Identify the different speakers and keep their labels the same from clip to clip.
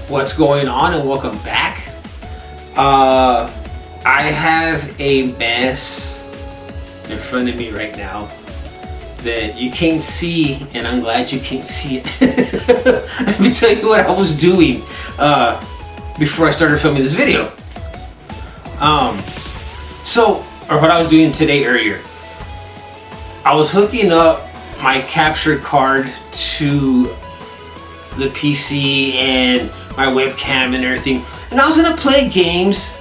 Speaker 1: What's going on, and welcome back. I have a mess in front of me right now that you can't see, and I'm glad you can't see it. Let me tell you what I was doing before I started filming this video. Or what I was doing today earlier. I was hooking up my capture card to the PC and my webcam and everything, and I was gonna play games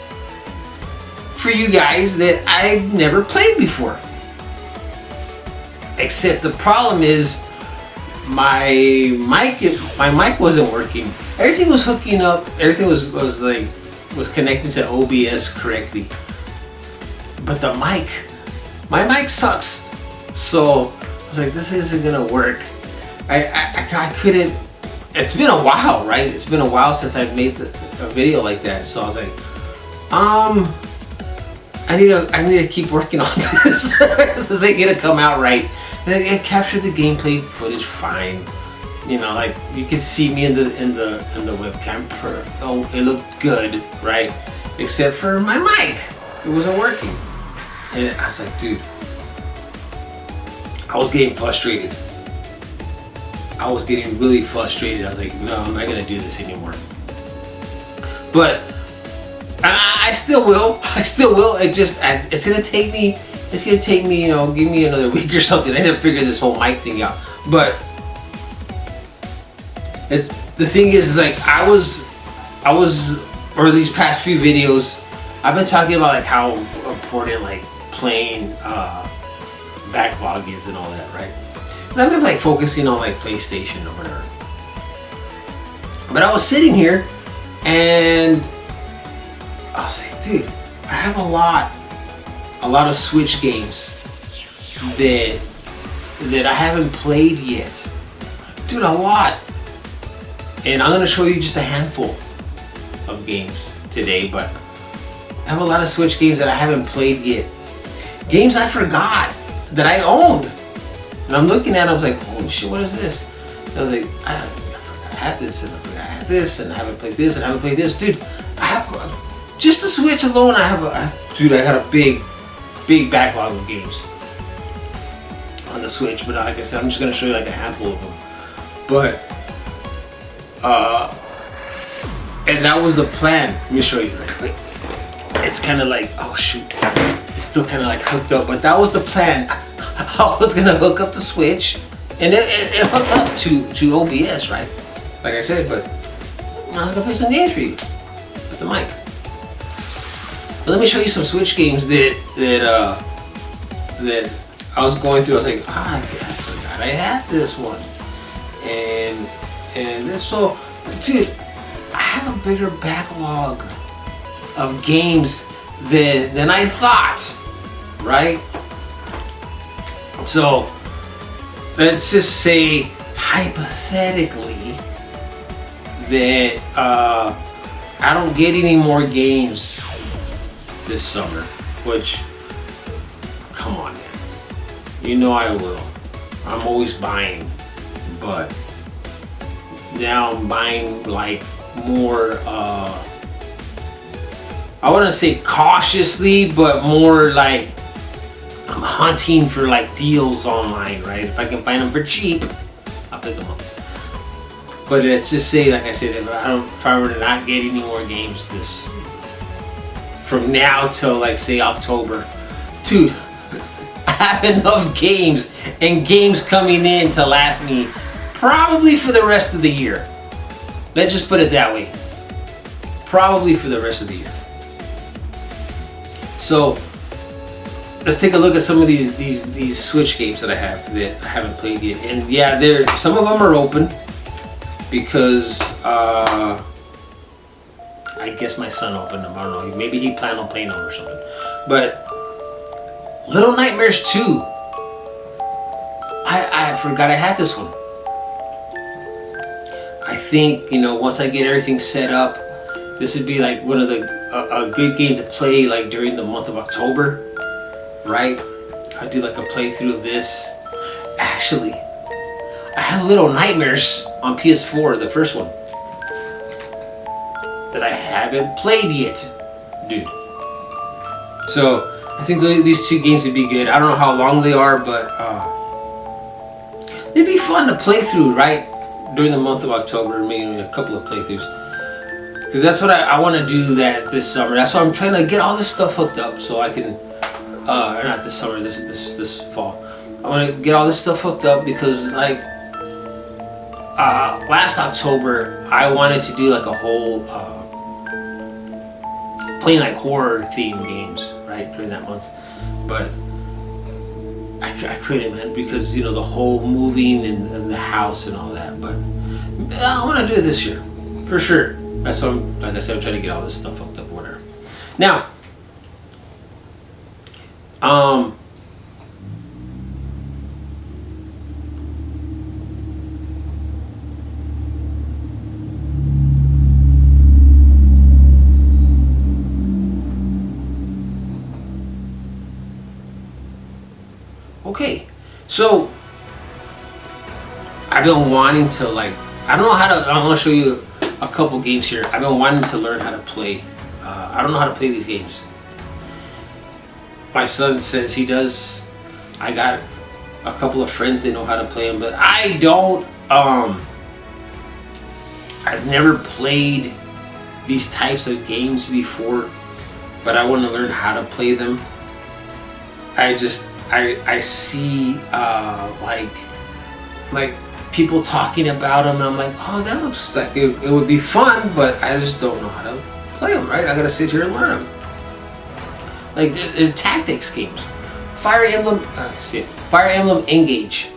Speaker 1: for you guys that I've never played before. Except the problem is my mic wasn't working. Everything was hooking up. Everything was connecting to OBS correctly. But my mic sucks. So I was like, this isn't gonna work. I couldn't. It's been a while, right? It's been a while since I've made a video like that. So I was like, I need to keep working on this. This ain't gonna come out right. And I captured the gameplay footage fine. You know, like you can see me in the webcam. It looked good, right? Except for my mic, it wasn't working. And I was like, dude, I was getting frustrated. I was getting really frustrated. I was like, no, I'm not gonna do this anymore. But I still will. I still will. It's gonna take me. You know, give me another week or something. I need to figure this whole mic thing out. But the thing is like I was, or these past few videos, I've been talking about like how important like playing backlog is and all that, right? And I've been like focusing on like PlayStation or whatever. But I was sitting here and I was like, dude, I have a lot of Switch games that I haven't played yet. Dude, a lot. And I'm gonna show you just a handful of games today, but I have a lot of Switch games that I haven't played yet. Games I forgot that I owned. And I'm looking at it, I was like, holy shit, what is this? And I was like, I forgot I had this, and I forgot I had this, and I haven't played this, and I haven't played this. Dude, I have, just the Switch alone, I got a big backlog of games on the Switch. But like I said, I'm just going to show you like a handful of them. But, and that was the plan. Let me show you right quick. It's kind of like, oh shoot, it's still kind of like hooked up, but that was the plan. I was gonna hook up the Switch, and it hooked up to OBS, right? Like I said, but I was gonna play some games for you with the mic. But let me show you some Switch games that I was going through. I was like, I forgot I had this one, and so, dude, I have a bigger backlog of games than I thought, right? So let's just say hypothetically that I don't get any more games this summer, which, come on man, you know I will. I'm always buying, but now I'm buying like more, I wouldn't say cautiously, but more like I'm hunting for like deals online, right? If I can find them for cheap, I'll pick them up. But let's just say, like I said, if I were to not get any more games from now till like say October, dude, I have enough games and games coming in to last me probably for the rest of the year. Let's just put it that way. Probably for the rest of the year. So let's take a look at some of these Switch games that I have that I haven't played yet. And yeah, some of them are open because I guess my son opened them. I don't know. Maybe he planned on playing them or something. But Little Nightmares 2. I forgot I had this one. I think, you know, once I get everything set up, this would be like one of a good game to play like during the month of October, right? I'd do like a playthrough of this. Actually, I have Little Nightmares on PS4, the first one. that I haven't played yet, dude. So I think these two games would be good. I don't know how long they are, but it'd be fun to play through, right? During the month of October, maybe a couple of playthroughs. Because that's what I want to do that this summer. That's why I'm trying to get all this stuff hooked up so I can, not this summer, this fall. I want to get all this stuff hooked up because like, last October, I wanted to do like a whole, playing like horror themed games, right, during that month. But I couldn't, man, because, you know, the whole moving and the house and all that. But I want to do it this year, for sure. That's what like I said, I'm trying to get all this stuff hooked up, whatever. Now, okay, so I've been wanting to, like, I don't know how to, I want to show you a couple games here. I've been wanting to learn how to play. I don't know how to play these games. My son says he does. I got a couple of friends, they know how to play them, but I don't. I've never played these types of games before, but I want to learn how to play them. I see like people talking about them, and I'm like, oh, that looks like it would be fun, but I just don't know how to play them, right? I gotta sit here and learn them. Like, they're tactics games. Fire Emblem Engage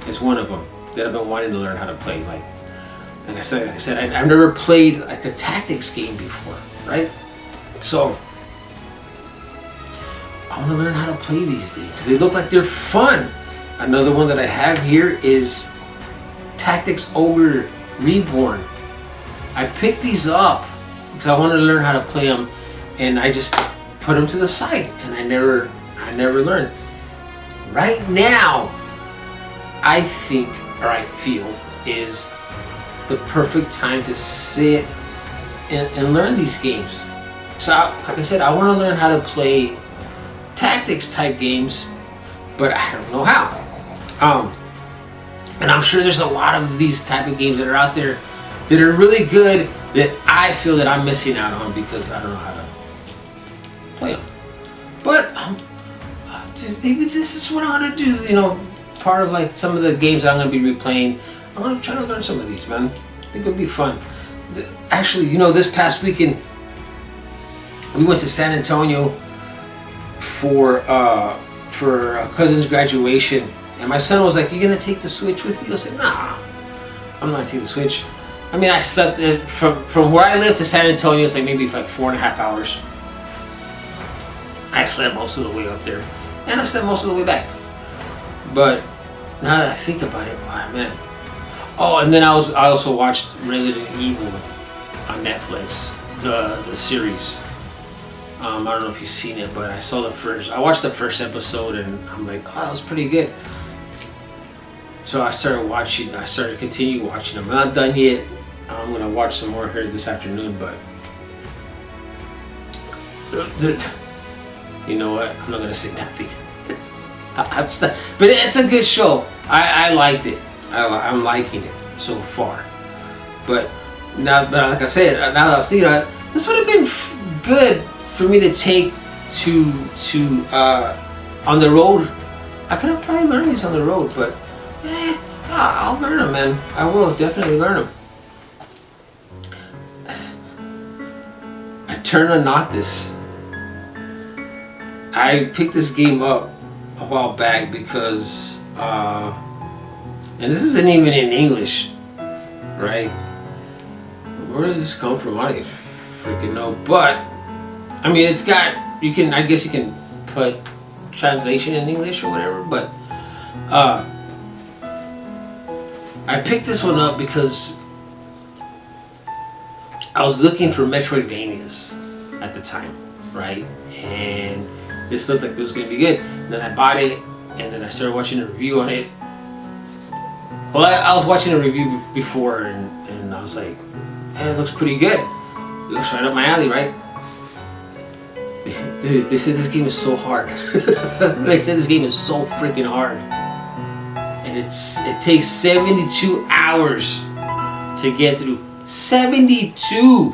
Speaker 1: is one of them that I've been wanting to learn how to play. Like I said, I've never played like a tactics game before, right? So I want to learn how to play these games. They look like they're fun. Another one that I have here is Tactics Ogre Reborn. I picked these up because I wanted to learn how to play them, and I just put them to the side, and I never learned. Right now, I think, or I feel, is the perfect time to sit and learn these games. So, like I said, I want to learn how to play tactics type games, but I don't know how. And I'm sure there's a lot of these type of games that are out there that are really good that I feel that I'm missing out on because I don't know how to play them. But maybe this is what I want to do. You know, part of like some of the games I'm going to be replaying. I'm going to try to learn some of these, man. I think it'll be fun. Actually, you know, this past weekend we went to San Antonio for a cousin's graduation, and my son was like, "You gonna take the Switch with you?" I said, "Nah, I'm not gonna take the Switch." I mean, I slept from where I live to San Antonio. It's like maybe like 4.5 hours. I slept most of the way up there, and I slept most of the way back. But now that I think about it, wow, man. Oh, and then I also watched Resident Evil on Netflix, the series. I don't know if you've seen it, but I watched the first episode, and I'm like, oh, that was pretty good. So I started to continue watching them. I'm not done yet. I'm gonna watch some more here this afternoon, but you know what? I'm not gonna say nothing. But it's a good show. I liked it. I'm liking it so far. But like I said, now that I was thinking about it, this would have been good for me to take to on the road. I could have probably learned these on the road, but I'll learn them, man. I will definitely learn them. Eterna Noctis. I picked this game up a while back because, and this isn't even in English, right? Where does this come from? I don't freaking know, but I mean, it's got, I guess you can put translation in English or whatever, but I picked this one up because I was looking for Metroidvanias at the time, right? And this looked like it was going to be good. And then I bought it, and then I started watching a review on it. Well, I was watching a review before, and I was like, man, it looks pretty good. looks right up my alley, right? Dude, they said this game is so hard. They said this game is so freaking hard. And it takes 72 hours to get through. 72!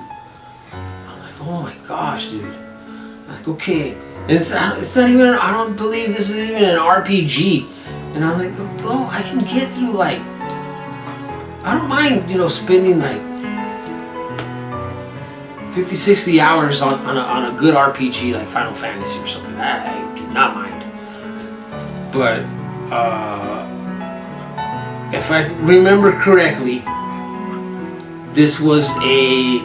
Speaker 1: I'm like, oh my gosh, dude. I'm like, okay. And it's not even, I don't believe this is even an RPG. And I'm like, well, I can get through like, I don't mind, spending like 50, 60 hours on a good RPG like Final Fantasy or something. I do not mind. But if I remember correctly, this was a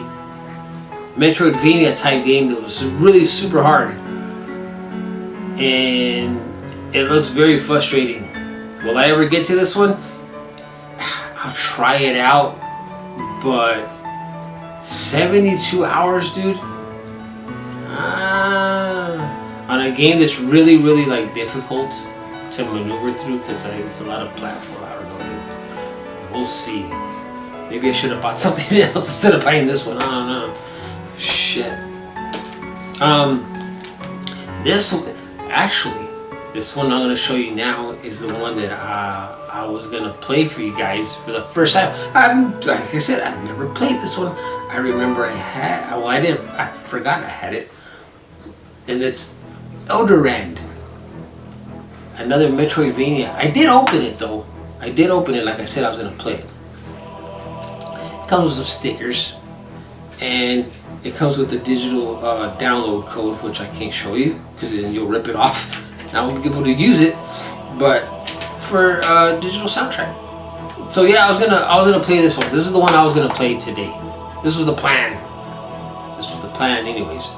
Speaker 1: Metroidvania type game that was really super hard. And it looks very frustrating. Will I ever get to this one? I'll try it out, but 72 hours, dude? On a game that's really, really like difficult to maneuver through because it's a lot of platform. I don't know, dude. We'll see. Maybe I should have bought something else instead of buying this one. I don't know. Shit. This one I'm going to show you now is the one that I was going to play for you guys for the first time. Like I said, I've never played this one. I remember I forgot I had it. And it's Eldorand. Another Metroidvania. I did open it though. Like I said I was going to play it. It comes with some stickers. And it comes with the digital download code, which I can't show you because then you'll rip it off. And I won't be able to use it, but for digital soundtrack. So yeah, I was gonna play this one. This is the one I was gonna play today. This was the plan. Anyways.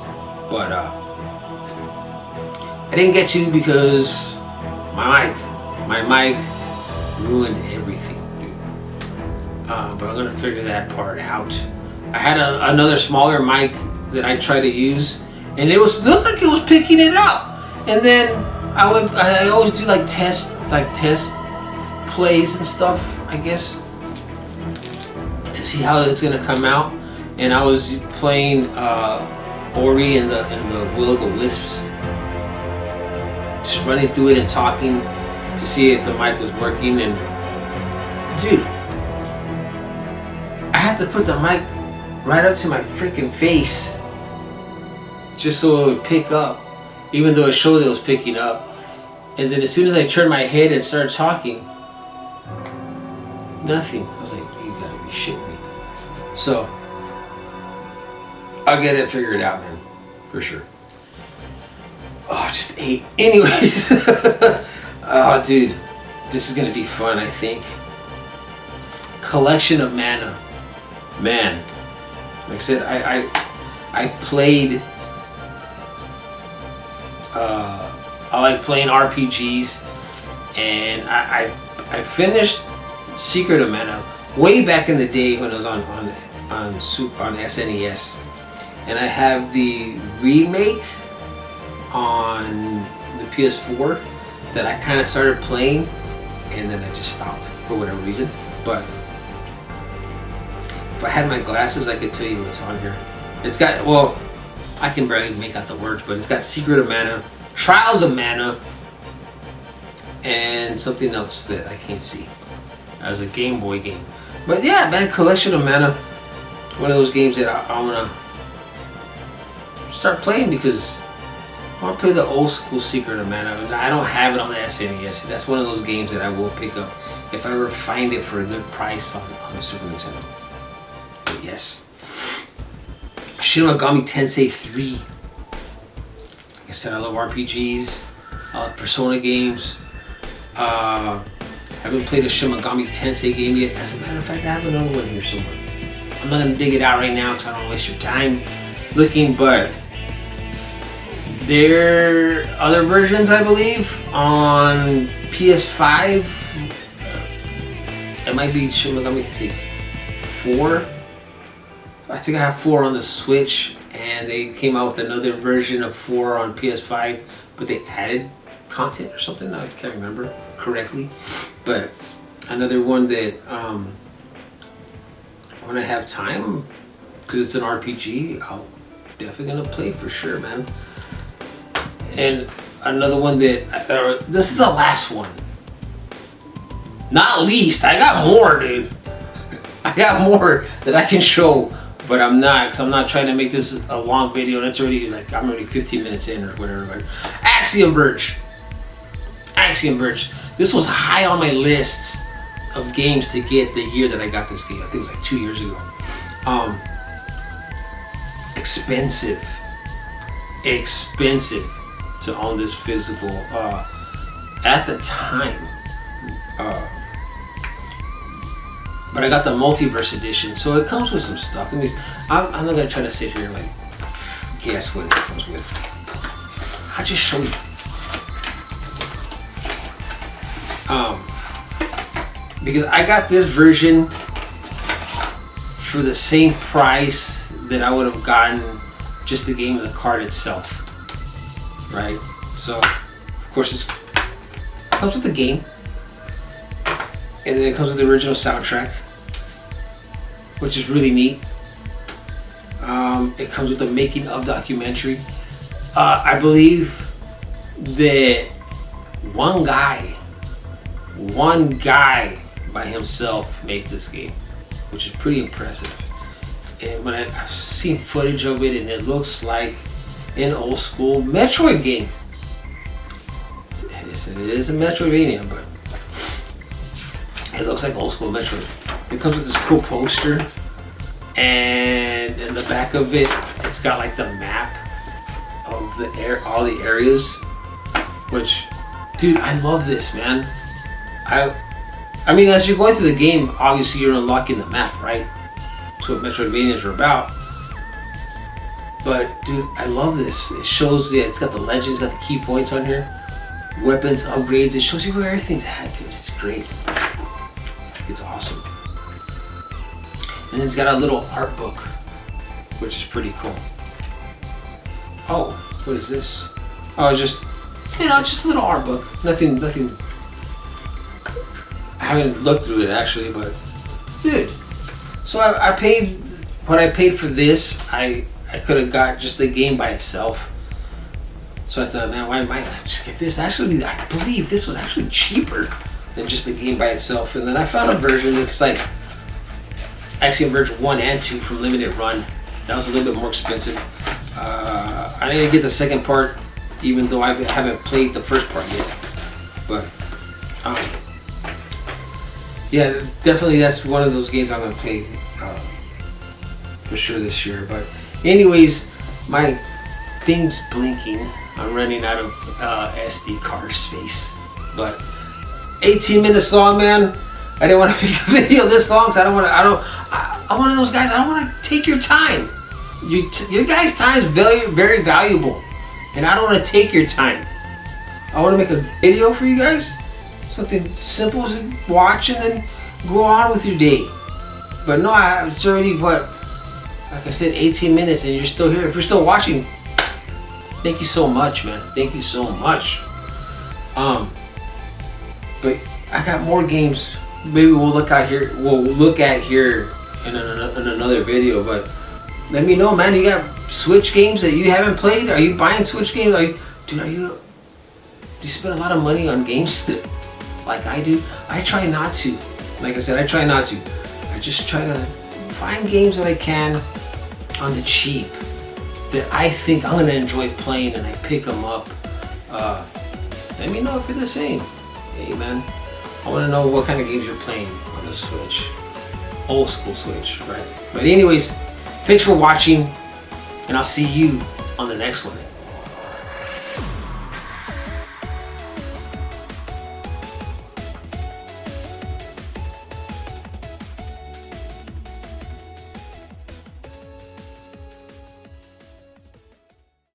Speaker 1: But I didn't get to because my mic ruined everything, dude. But I'm gonna figure that part out. I had another smaller mic that I tried to use, and looked like it was picking it up. And then I always do like test plays and stuff, I guess, to see how it's gonna come out. And I was playing Ori and the Will of the Wisps, just running through it and talking to see if the mic was working. And dude, I had to put the mic right up to my freaking face just so it would pick up, even though it showed that it was picking up. And then as soon as I turned my head and started talking, nothing. I was like, you gotta be shitting me. So I'll get it figured out, man, for sure. Oh, just ate. Anyways. Oh, dude, this is gonna be fun, I think. Collection of Mana. Man, like I said, I played. I like playing RPGs, and I finished Secret of Mana way back in the day when it was on SNES, and I have the remake on the PS4 that I kind of started playing, and then I just stopped for whatever reason. But if I had my glasses, I could tell you what's on here. It's got, well, I can barely make out the words, but it's got Secret of Mana, Trials of Mana, and something else that I can't see. That was a Game Boy game. But yeah, man, Collection of Mana, one of those games that I want to start playing because I want to play the old school Secret of Mana. I don't have it on the SNES. That's one of those games that I will pick up if I ever find it for a good price on the Super Nintendo. But yes. Shin Megami Tensei 3. Like I said, I love RPGs. I love Persona games. I haven't played a Shin Megami Tensei game yet. As a matter of fact, I have another one here somewhere. I'm not going to dig it out right now because I don't want to waste your time looking, but there are other versions, I believe, on PS5. It might be Shin Megami Tensei 4. I think I have 4 on the Switch, and they came out with another version of 4 on PS5, but they added content or something. I can't remember correctly, but another one that when I have time, because it's an RPG, I'm definitely gonna play for sure, man. And another one that this is the last one, not least. I got more, dude. I got more that I can show, but I'm not, because I'm not trying to make this a long video. That's already like, I'm already 15 minutes in or whatever. But Axiom Verge. Axiom Verge. This was high on my list of games to get the year that I got this game. I think it was like 2 years ago. Expensive to own this physical. At the time. But I got the Multiverse edition, so it comes with some stuff. I'm not gonna try to sit here and like guess what it comes with. I'll just show you. Because I got this version for the same price that I would have gotten just the game of the card itself, right? So, of course, it comes with the game, and then it comes with the original soundtrack, which is really neat. It comes with the making of documentary. I believe that one guy by himself made this game, which is pretty impressive. And when I've seen footage of it, and it looks like an old school Metroid game. It is a Metroidvania, but it looks like old school Metroid. It comes with this cool poster, and in the back of it, it's got like the map of all the areas. Which, dude, I love this, man. I mean, as you're going through the game, obviously you're unlocking the map, right? That's what Metroidvanias are about. But, dude, I love this. It shows, it's got the legends, got the key points on here. Weapons, upgrades, it shows you where everything's at, dude. It's great. It's awesome. And it's got a little art book, which is pretty cool. Oh, what is this? Oh, it's just, just a little art book. Nothing. I haven't looked through it actually, but dude. So I paid what I paid for this. I could have got just the game by itself. So I thought, man, why might I just get this? Actually, I believe this was actually cheaper than just the game by itself. And then I found a version that's like Axiom Verge 1 and 2 from Limited Run. That was a little bit more expensive. I didn't get the second part, even though I haven't played the first part yet. But yeah, definitely that's one of those games I'm gonna play for sure this year. But anyways, my thing's blinking. I'm running out of SD card space. But 18 minutes long, man. I didn't want to make the video this long, so I'm one of those guys. I don't want to take your time. Your guys' time is very, very valuable, and I don't want to take your time. I want to make a video for you guys, something simple to watch, and then go on with your day. But no, it's already like I said, 18 minutes, and you're still here. If you're still watching, thank you so much, man. Thank you so much. But I got more games. Maybe we'll look at here in another video. But let me know, man. You got Switch games that you haven't played? Are you buying Switch games? Do you spend a lot of money on games like I do? I try not to. Like I said, I try not to. I just try to find games that I can on the cheap that I think I'm gonna enjoy playing, and I pick them up. Let me know if you're the same. Hey, man. I want to know what kind of games you're playing on the Switch. Old school Switch, right? But anyways, thanks for watching, and I'll see you on the next one.